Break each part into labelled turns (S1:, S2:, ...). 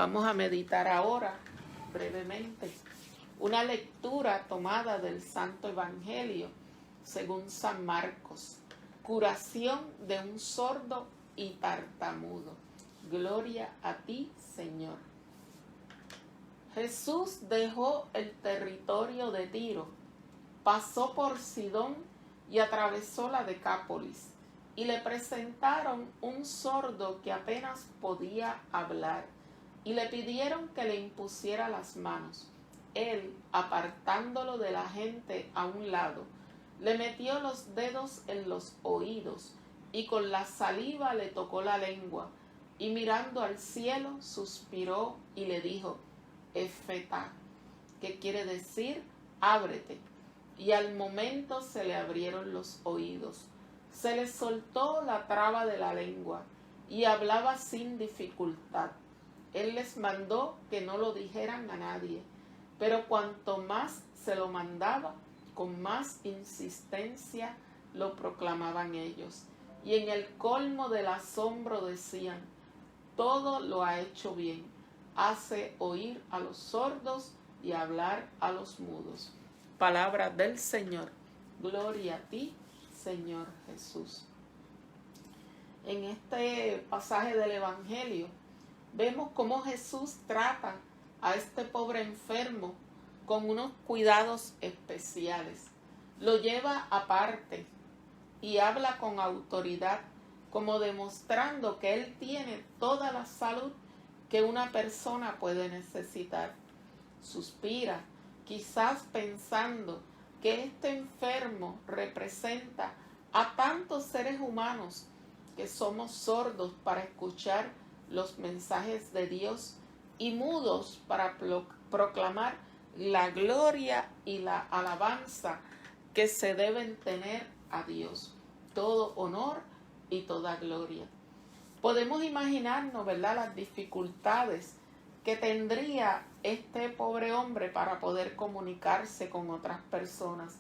S1: Vamos a meditar ahora brevemente una lectura tomada del Santo Evangelio según San Marcos. Curación de un sordo y tartamudo. Gloria a ti, Señor. Jesús dejó el territorio de Tiro, pasó por Sidón y atravesó la Decápolis, y le presentaron un sordo que apenas podía hablar, y le pidieron que le impusiera las manos. Él, apartándolo de la gente a un lado, le metió los dedos en los oídos, y con la saliva le tocó la lengua, y mirando al cielo suspiró y le dijo: Efetá, que quiere decir ábrete. Y al momento se le abrieron los oídos, se le soltó la traba de la lengua y hablaba sin dificultad. Él les mandó que no lo dijeran a nadie, pero cuanto más se lo mandaba, con más insistencia lo proclamaban ellos. Y en el colmo del asombro decían: todo lo ha hecho bien, hace oír a los sordos y hablar a los mudos. Palabra del Señor. Gloria a ti, Señor Jesús. En este pasaje del Evangelio vemos cómo Jesús trata a este pobre enfermo con unos cuidados especiales. Lo lleva aparte y habla con autoridad, como demostrando que Él tiene toda la salud que una persona puede necesitar. Suspira, quizás pensando que este enfermo representa a tantos seres humanos que somos sordos para escuchar los mensajes de Dios y mudos para proclamar la gloria y la alabanza que se deben tener a Dios. Todo honor y toda gloria. Podemos imaginarnos, ¿verdad?, las dificultades que tendría este pobre hombre para poder comunicarse con otras personas,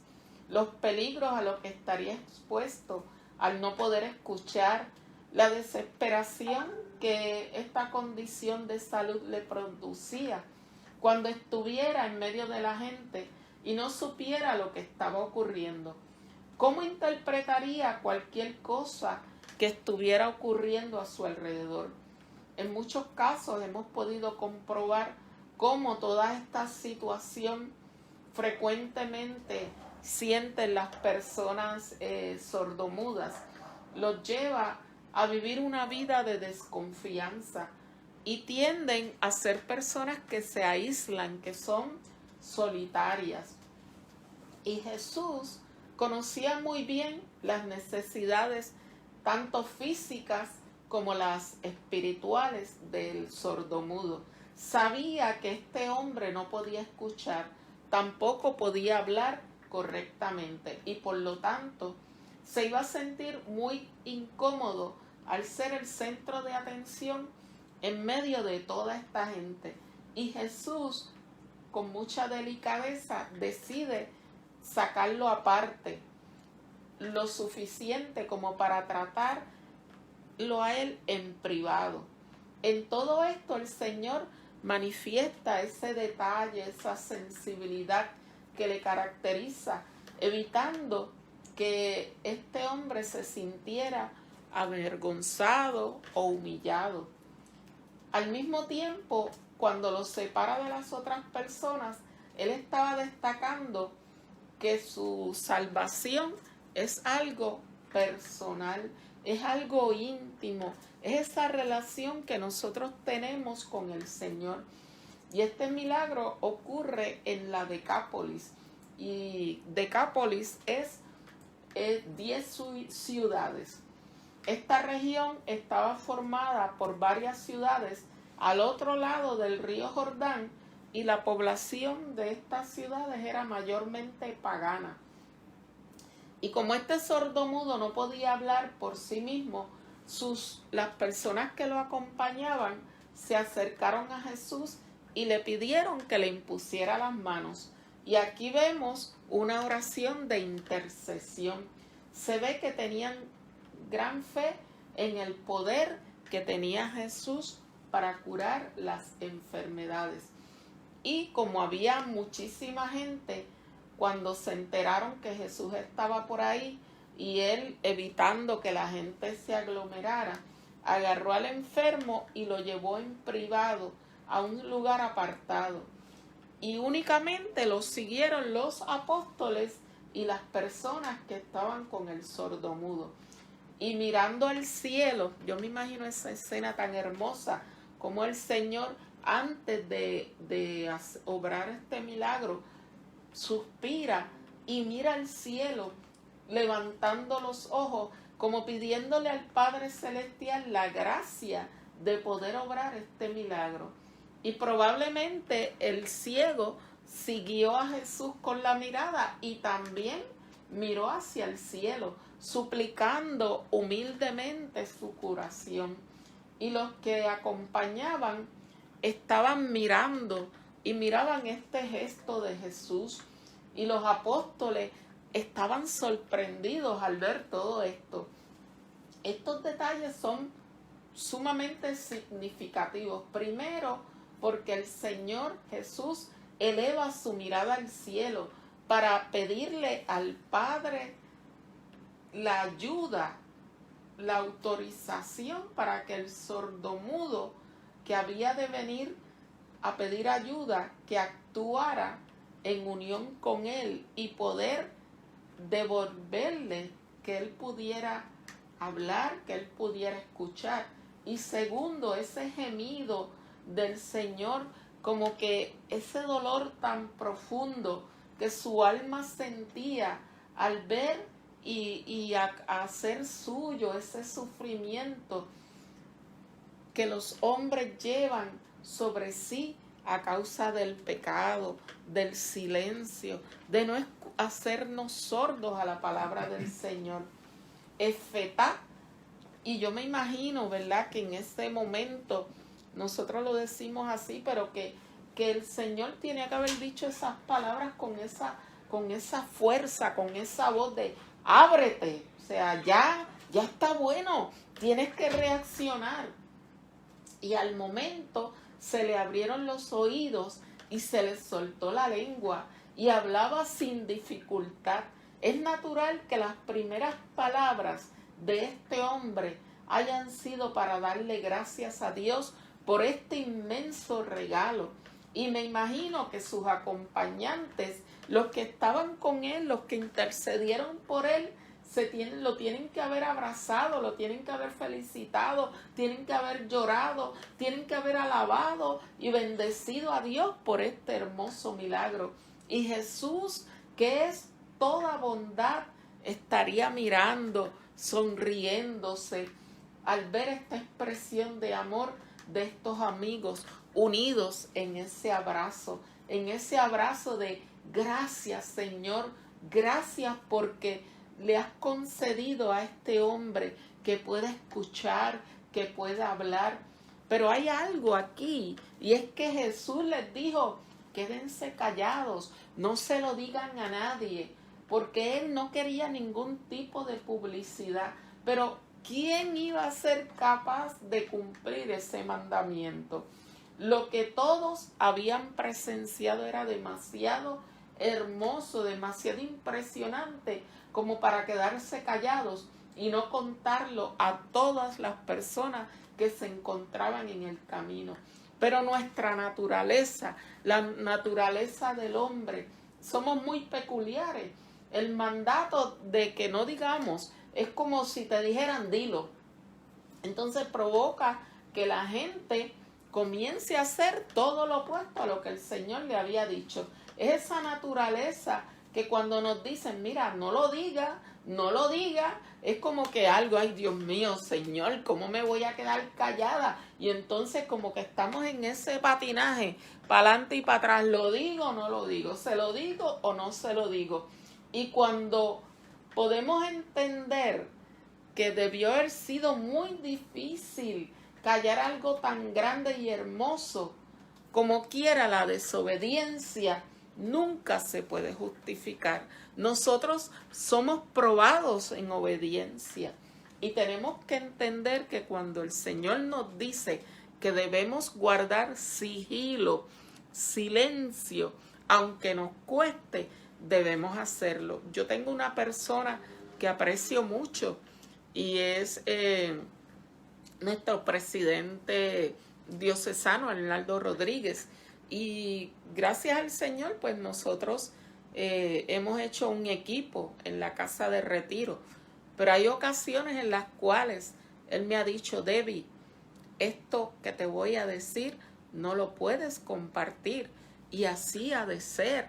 S1: los peligros a los que estaría expuesto al no poder escuchar, la desesperación que esta condición de salud le producía cuando estuviera en medio de la gente y no supiera lo que estaba ocurriendo. ¿Cómo interpretaría cualquier cosa que estuviera ocurriendo a su alrededor? En muchos casos hemos podido comprobar cómo toda esta situación frecuentemente sienten las personas sordomudas. Los lleva a vivir una vida de desconfianza y tienden a ser personas que se aíslan, que son solitarias. Y Jesús conocía muy bien las necesidades tanto físicas como las espirituales del sordomudo. Sabía que este hombre no podía escuchar, tampoco podía hablar correctamente y por lo tanto se iba a sentir muy incómodo al ser el centro de atención en medio de toda esta gente. Y Jesús, con mucha delicadeza, decide sacarlo aparte, lo suficiente como para tratarlo a él en privado. En todo esto el Señor manifiesta ese detalle, esa sensibilidad que le caracteriza, evitando que este hombre se sintiera avergonzado o humillado. Al mismo tiempo, cuando lo separa de las otras personas, él estaba destacando que su salvación es algo personal, es algo íntimo, es esa relación que nosotros tenemos con el Señor. Y este milagro ocurre en la Decápolis. Y Decápolis es 10 ciudades. Esta región estaba formada por varias ciudades al otro lado del río Jordán y la población de estas ciudades era mayormente pagana. Y como este sordomudo no podía hablar por sí mismo, las personas que lo acompañaban se acercaron a Jesús y le pidieron que le impusiera las manos. Y aquí vemos una oración de intercesión. Se ve que tenían gran fe en el poder que tenía Jesús para curar las enfermedades. Y como había muchísima gente, cuando se enteraron que Jesús estaba por ahí y él, evitando que la gente se aglomerara, agarró al enfermo y lo llevó en privado a un lugar apartado. Y únicamente lo siguieron los apóstoles y las personas que estaban con el sordomudo. Y mirando al cielo, yo me imagino esa escena tan hermosa, como el Señor, antes de obrar este milagro, suspira y mira al cielo, levantando los ojos, como pidiéndole al Padre Celestial la gracia de poder obrar este milagro. Y probablemente el ciego siguió a Jesús con la mirada y también miró hacia el cielo, suplicando humildemente su curación. Y los que acompañaban estaban mirando y miraban este gesto de Jesús. Y los apóstoles estaban sorprendidos al ver todo esto. Estos detalles son sumamente significativos. Primero, porque el Señor Jesús eleva su mirada al cielo para pedirle al Padre la ayuda, la autorización para que el sordomudo que había de venir a pedir ayuda, que actuara en unión con él y poder devolverle, que él pudiera hablar, que él pudiera escuchar. Y segundo, ese gemido del Señor, como que ese dolor tan profundo que su alma sentía al ver y hacer suyo ese sufrimiento que los hombres llevan sobre sí a causa del pecado, del silencio, de no hacernos sordos a la palabra del Señor. Efetá. Y yo me imagino, ¿verdad?, que en ese momento nosotros lo decimos así, pero que el Señor tiene que haber dicho esas palabras con esa fuerza, con esa voz de ábrete, o sea, ya está bueno, tienes que reaccionar. Y al momento se le abrieron los oídos y se le soltó la lengua y hablaba sin dificultad. Es natural que las primeras palabras de este hombre hayan sido para darle gracias a Dios por este inmenso regalo. Y me imagino que sus acompañantes, los que estaban con él, los que intercedieron por él, lo tienen que haber abrazado, lo tienen que haber felicitado, tienen que haber llorado, tienen que haber alabado y bendecido a Dios por este hermoso milagro. Y Jesús, que es toda bondad, estaría mirando, sonriéndose al ver esta expresión de amor de estos amigos unidos en ese abrazo de gracias, Señor, gracias porque le has concedido a este hombre que pueda escuchar, que pueda hablar. Pero hay algo aquí, y es que Jesús les dijo, quédense callados, no se lo digan a nadie, porque él no quería ningún tipo de publicidad. Pero ¿quién iba a ser capaz de cumplir ese mandamiento? Lo que todos habían presenciado era demasiado hermoso, demasiado impresionante como para quedarse callados y no contarlo a todas las personas que se encontraban en el camino. Pero nuestra naturaleza, la naturaleza del hombre, somos muy peculiares. El mandato de que no digamos es como si te dijeran dilo. Entonces provoca que la gente comience a hacer todo lo opuesto a lo que el Señor le había dicho. Es esa naturaleza que cuando nos dicen, mira, no lo diga, es como que algo, ay Dios mío, Señor, ¿cómo me voy a quedar callada? Y entonces como que estamos en ese patinaje, para adelante y para atrás, ¿lo digo o no lo digo? ¿Se lo digo o no se lo digo? Y cuando podemos entender que debió haber sido muy difícil callar algo tan grande y hermoso, como quiera la desobediencia nunca se puede justificar. Nosotros somos probados en obediencia y tenemos que entender que cuando el Señor nos dice que debemos guardar sigilo, silencio, aunque nos cueste, debemos hacerlo. Yo tengo una persona que aprecio mucho y es nuestro presidente diocesano, Arnaldo Rodríguez. Y gracias al Señor, pues nosotros hemos hecho un equipo en la casa de retiro. Pero hay ocasiones en las cuales él me ha dicho: Debbie, esto que te voy a decir no lo puedes compartir. Y así ha de ser.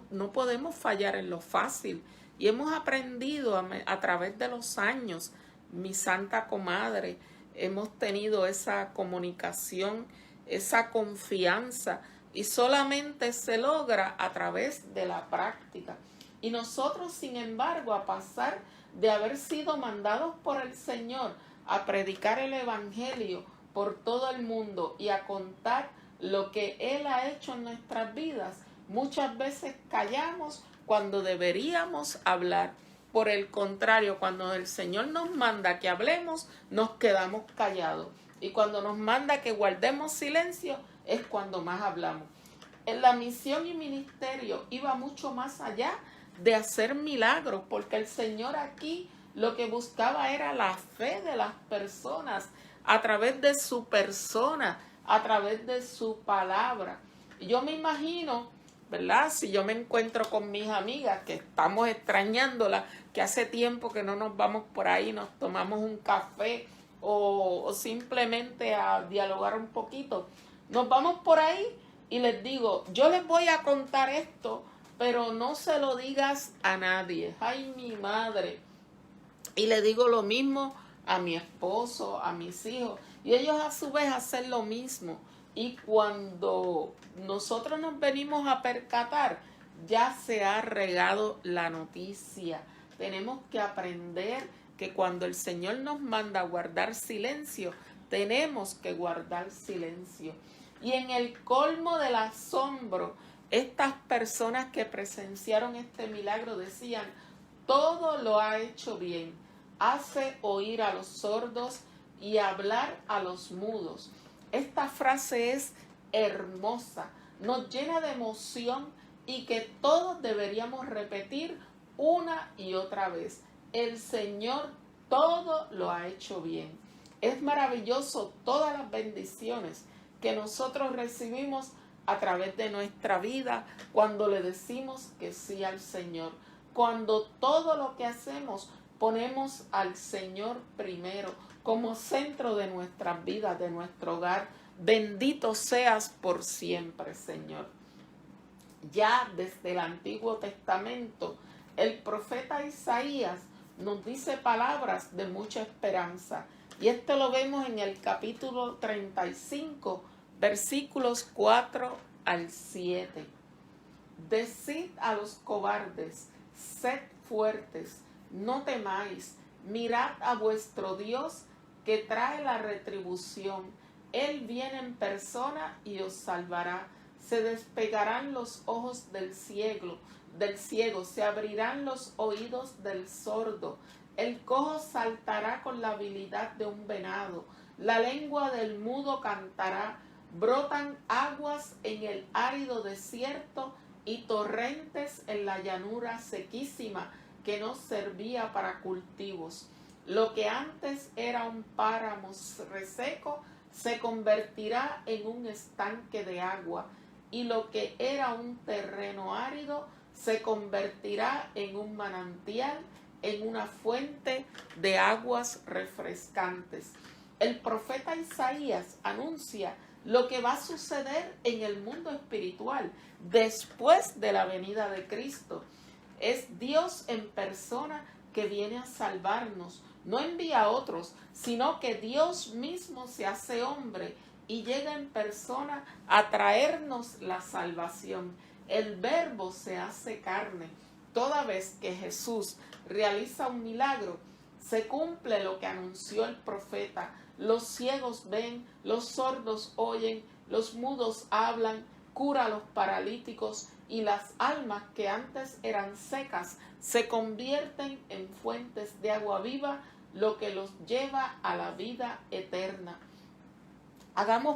S1: No podemos fallar en lo fácil. Y hemos aprendido a través de los años, mi santa comadre, hemos tenido esa comunicación, esa confianza, y solamente se logra a través de la práctica. Y nosotros, sin embargo, a pasar de haber sido mandados por el Señor a predicar el Evangelio por todo el mundo y a contar lo que Él ha hecho en nuestras vidas, muchas veces callamos cuando deberíamos hablar. Por el contrario, cuando el Señor nos manda que hablemos, nos quedamos callados. Y cuando nos manda que guardemos silencio, es cuando más hablamos. En la misión y ministerio iba mucho más allá de hacer milagros, porque el Señor aquí lo que buscaba era la fe de las personas a través de su persona, a través de su palabra. Y yo me imagino, ¿verdad? Si yo me encuentro con mis amigas que estamos extrañándolas, que hace tiempo que no nos vamos por ahí, nos tomamos un café o simplemente a dialogar un poquito, nos vamos por ahí y les digo: yo les voy a contar esto, pero no se lo digas a nadie. Ay, mi madre. Y le digo lo mismo a mi esposo, a mis hijos, y ellos a su vez hacen lo mismo. Y cuando nosotros nos venimos a percatar, ya se ha regado la noticia. Tenemos que aprender que cuando el Señor nos manda a guardar silencio, tenemos que guardar silencio. Y en el colmo del asombro, estas personas que presenciaron este milagro decían: todo lo ha hecho bien, hace oír a los sordos y hablar a los mudos. Esta frase es hermosa, nos llena de emoción y que todos deberíamos repetir una y otra vez. El Señor todo lo ha hecho bien. Es maravilloso todas las bendiciones que nosotros recibimos a través de nuestra vida cuando le decimos que sí al Señor. Cuando todo lo que hacemos ponemos al Señor primero, como centro de nuestras vidas, de nuestro hogar. Bendito seas por siempre, Señor. Ya desde el Antiguo Testamento, el profeta Isaías nos dice palabras de mucha esperanza. Y esto lo vemos en el capítulo 35, versículos 4 al 7. Decid a los cobardes: sed fuertes, no temáis, mirad a vuestro Dios que trae la retribución. Él viene en persona y os salvará. Se despegarán los ojos del ciego, se abrirán los oídos del sordo. El cojo saltará con la habilidad de un venado. La lengua del mudo cantará. Brotan aguas en el árido desierto y torrentes en la llanura sequísima que no servía para cultivos. Lo que antes era un páramo reseco se convertirá en un estanque de agua, y lo que era un terreno árido se convertirá en un manantial, en una fuente de aguas refrescantes. El profeta Isaías anuncia lo que va a suceder en el mundo espiritual después de la venida de Cristo. Es Dios en persona que viene a salvarnos. No envía a otros, sino que Dios mismo se hace hombre y llega en persona a traernos la salvación. El Verbo se hace carne. Toda vez que Jesús realiza un milagro, se cumple lo que anunció el profeta. Los ciegos ven, los sordos oyen, los mudos hablan, cura a los paralíticos, y las almas que antes eran secas se convierten en fuentes de agua viva, lo que los lleva a la vida eterna. Hagamos